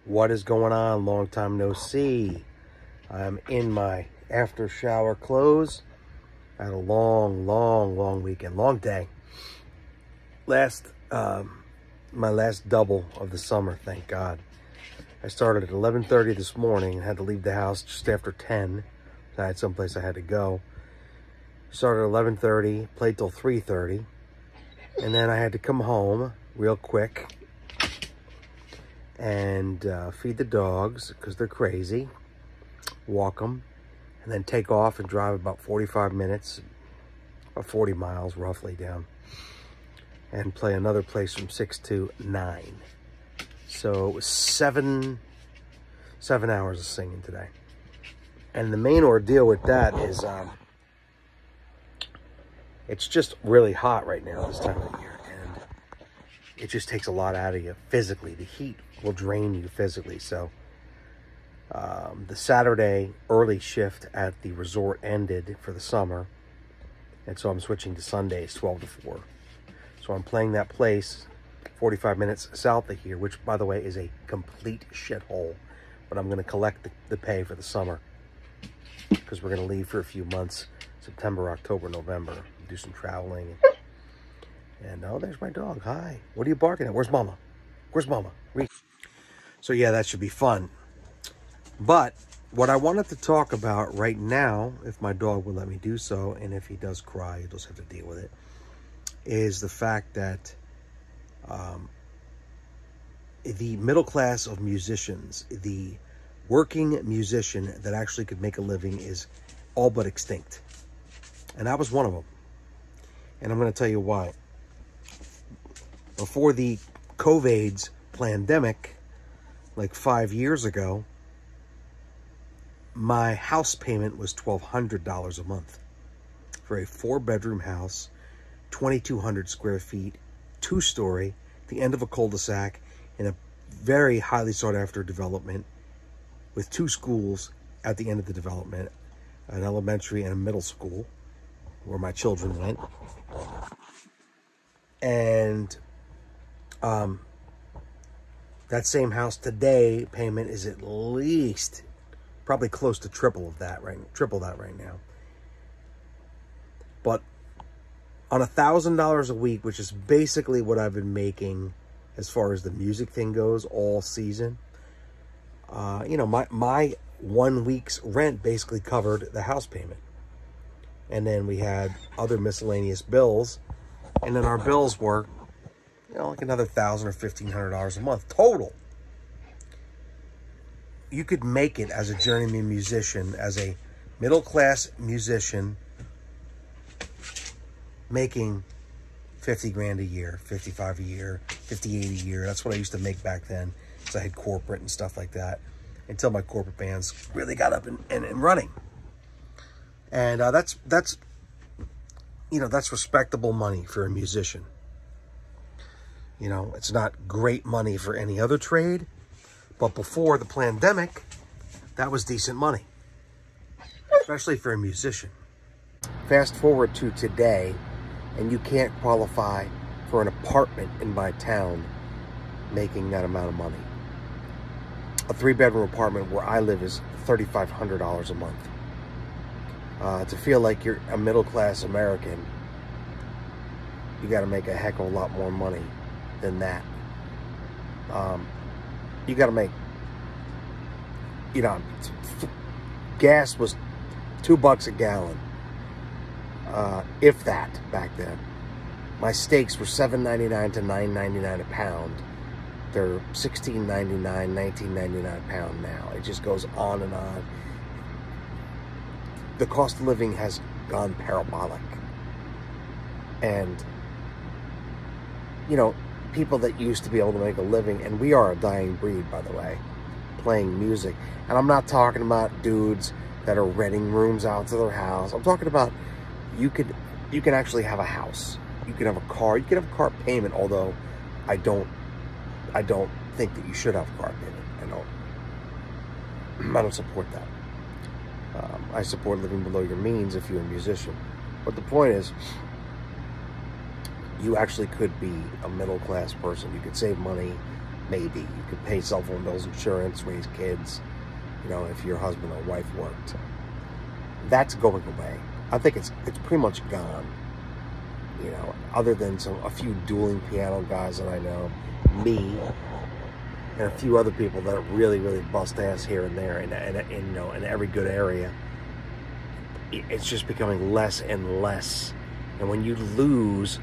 What is going on? Long time no see. I'm in my after shower clothes. I had a long weekend, long day. My last double of the summer, thank God. I started at 11:30 this morning and had to leave the house just after 10. I had someplace I had to go. Started at 11:30, played till 3:30, and then I had to come home real quick and feed the dogs because they're crazy, walk them, and then take off and drive about 45 minutes, about 40 miles roughly down, and play another place from 6 to 9. So it was seven hours of singing today. And the main ordeal with that is it's just really hot right now this time of the year, and it just takes a lot out of you physically. The heat will drain you physically. So the Saturday early shift at the resort ended for the summer, and so I'm switching to Sundays 12 to 4. So I'm playing that place 45 minutes south of here, which, by the way, is a complete shithole. But I'm going to collect the pay for the summer because we're going to leave for a few months, September, October, November, do some traveling. And oh, there's my dog. Hi. What are you barking at? Where's Mama? Where's Mama? So yeah, that should be fun. But what I wanted to talk about right now, if my dog will let me do so, and if he does cry, you'll just have to deal with it, is the fact that the middle class of musicians, the working musician that actually could make a living, is all but extinct. And I was one of them. And I'm going to tell you why. Before the COVID pandemic, like 5 years ago, my house payment was $1,200 a month for a 4-bedroom house, 2,200 square feet, 2-story, the end of a cul-de-sac, in a very highly sought-after development with 2 schools at the end of the development, an elementary and a middle school where my children went. And that same house today, payment is at least probably close to triple that right now. But on $1,000 a week, which is basically what I've been making as far as the music thing goes all season, you know, my 1 week's rent basically covered the house payment. And then we had other miscellaneous bills, and then our bills were, you know, like another $1,000 or $1,500 a month total. You could make it as a journeyman musician, as a middle-class musician, making 50 grand a year, 55 a year, 58 a year. That's what I used to make back then, because I had corporate and stuff like that, until my corporate bands really got up and running. And that's you know, that's respectable money for a musician. You know, it's not great money for any other trade, but before the pandemic, that was decent money, especially for a musician. Fast forward to today, and you can't qualify for an apartment in my town making that amount of money. A 3-bedroom apartment where I live is $3,500 a month. To feel like you're a middle-class American, you got to make a heck of a lot more money than that. You got to make, you know, gas was $2 a gallon, if that, back then. My steaks were $7.99 to $9.99 a pound. They're $16.99, $19.99 a pound now. It just goes on and on. The cost of living has gone parabolic. And, you know, people that used to be able to make a living, and we are a dying breed, by the way, playing music. And I'm not talking about dudes that are renting rooms out to their house. I'm talking about you can actually have a house. You can have a car. You can have a car payment, although I don't think that you should have a car payment. I don't support that. I support living below your means if you're a musician. But the point is, you actually could be a middle-class person. You could save money maybe. You could pay cell phone bills, insurance, raise kids, you know, if your husband or wife worked. That's going away. I think it's pretty much gone. You know, other than a few dueling piano guys that I know, me, and a few other people that really, really bust ass here and there, and you know, in every good area. It's just becoming less and less. And when you lose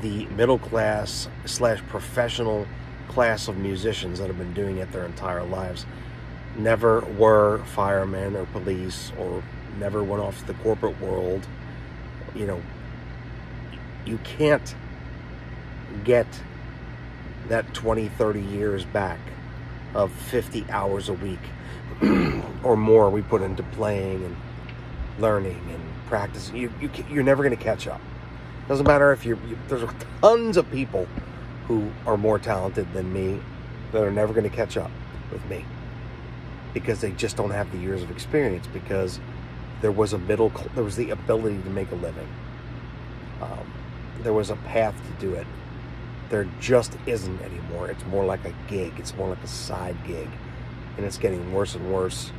the middle class / professional class of musicians that have been doing it their entire lives, never were firemen or police, or never went off to the corporate world, you know, you can't get that 20, 30 years back of 50 hours a week or more we put into playing and learning and practicing. You're never going to catch up. Doesn't matter if there's tons of people who are more talented than me that are never going to catch up with me, because they just don't have the years of experience, because there was the ability to make a living. There was a path to do it. There just isn't anymore. It's more like a gig. It's more like a side gig, and it's getting worse and worse.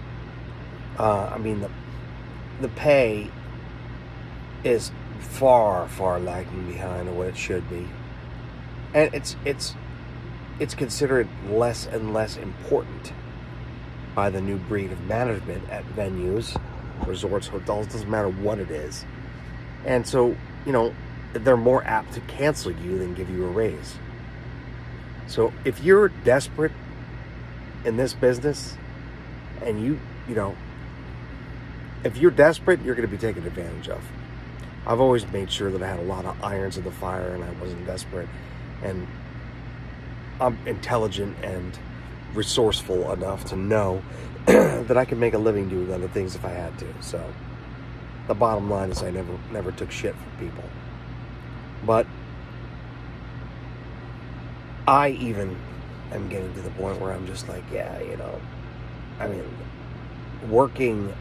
I mean, the pay is far, far lagging behind what it should be, and it's considered less and less important by the new breed of management at venues, resorts, hotels. Doesn't matter what it is. And so, you know, they're more apt to cancel you than give you a raise. So if you're desperate in this business, and you know, if you're desperate, you're going to be taken advantage of. I've always made sure that I had a lot of irons in the fire, and I wasn't desperate. And I'm intelligent and resourceful enough to know that I can make a living doing other things if I had to. So the bottom line is I never took shit from people. But I even am getting to the point where I'm just like, yeah, you know, I mean, working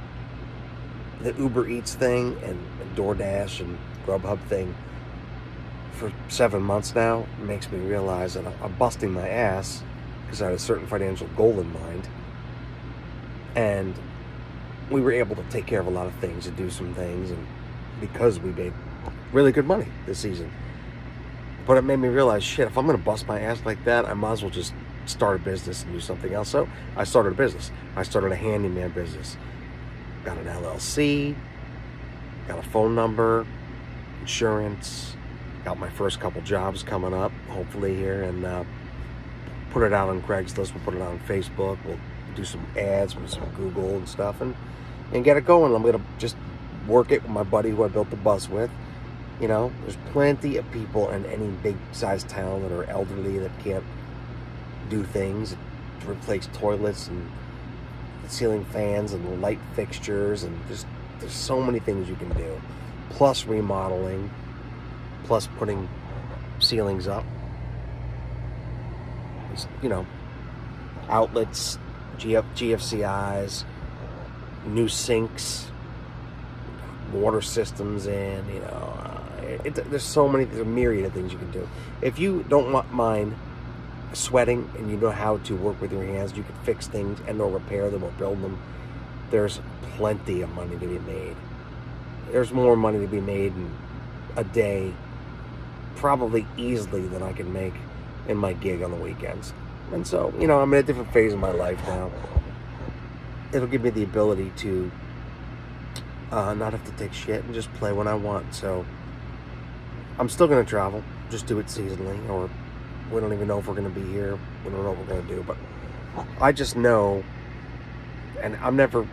the Uber Eats thing and DoorDash and Grubhub thing for 7 months now makes me realize that I'm busting my ass because I had a certain financial goal in mind. And we were able to take care of a lot of things and do some things, and because we made really good money this season. But it made me realize, shit, if I'm going to bust my ass like that, I might as well just start a business and do something else. So I started a business. I started a handyman business. Got an LLC, got a phone number, insurance, got my first couple jobs coming up, hopefully here, and put it out on Craigslist. We'll put it out on Facebook. We'll do some ads with some Google and stuff, and get it going. I'm going to just work it with my buddy who I built the bus with. You know, there's plenty of people in any big-sized town that are elderly that can't do things, to replace toilets and ceiling fans and light fixtures, and just there's so many things you can do. Plus remodeling, plus putting ceilings up. You know, outlets, GFCIs, new sinks, water systems in, you know, there's a myriad of things you can do. If you don't mind sweating and you know how to work with your hands, you can fix things and or repair them or build them. There's plenty of money to be made. There's more money to be made in a day, probably easily, than I can make in my gig on the weekends. And so, you know, I'm in a different phase of my life now. It'll give me the ability to not have to take shit and just play when I want. So I'm still going to travel, just do it seasonally, or we don't even know if we're going to be here. We don't know what we're going to do, but I just know, and I've never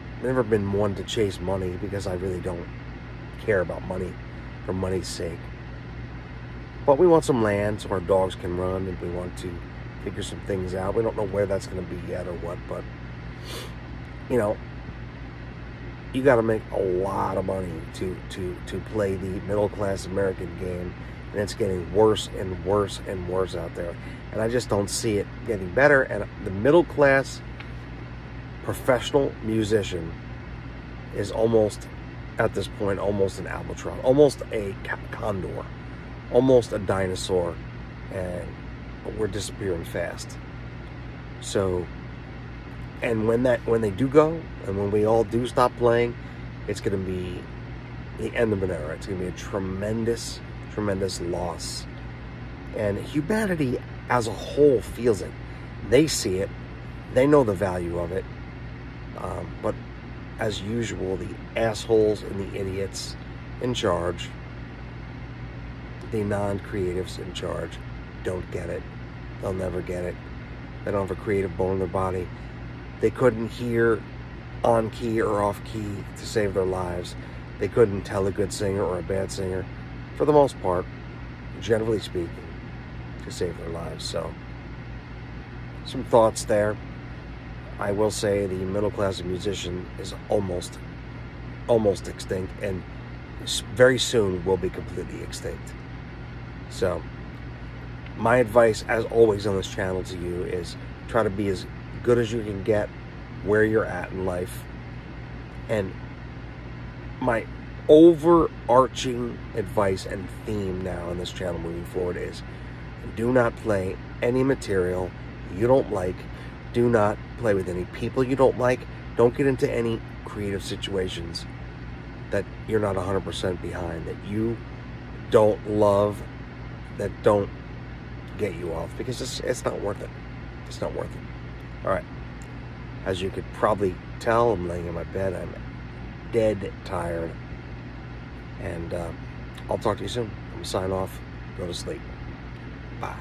been one to chase money, because I really don't care about money for money's sake. But we want some land so our dogs can run, and we want to figure some things out. We don't know where that's going to be yet or what, but, you know, you got to make a lot of money to play the middle-class American game, and it's getting worse and worse and worse out there. And I just don't see it getting better. And the middle-class professional musician is almost, at this point, almost an albatross, almost a condor, almost a dinosaur, and we're disappearing fast. So, and when they do go, and when we all do stop playing, it's going to be the end of an era. It's going to be a tremendous, tremendous loss. And humanity as a whole feels it. They see it. They know the value of it. But as usual, the assholes and the idiots in charge, the non-creatives in charge, don't get it. They'll never get it. They don't have a creative bone in their body. They couldn't hear on key or off key to save their lives. They couldn't tell a good singer or a bad singer, for the most part, generally speaking, to save their lives. So, some thoughts there. I will say the middle class of musician is almost extinct, and very soon will be completely extinct. So, my advice, as always on this channel to you, is try to be as good as you can get where you're at in life. And my overarching advice and theme now on this channel moving forward is, do not play any material you don't like. Do not play with any people you don't like. Don't get into any creative situations that you're not 100% behind, that you don't love, that don't get you off, because it's not worth it. It's not worth it. All right. As you could probably tell, I'm laying in my bed. I'm dead tired. And I'll talk to you soon. I'm going to sign off. Go to sleep. Bye.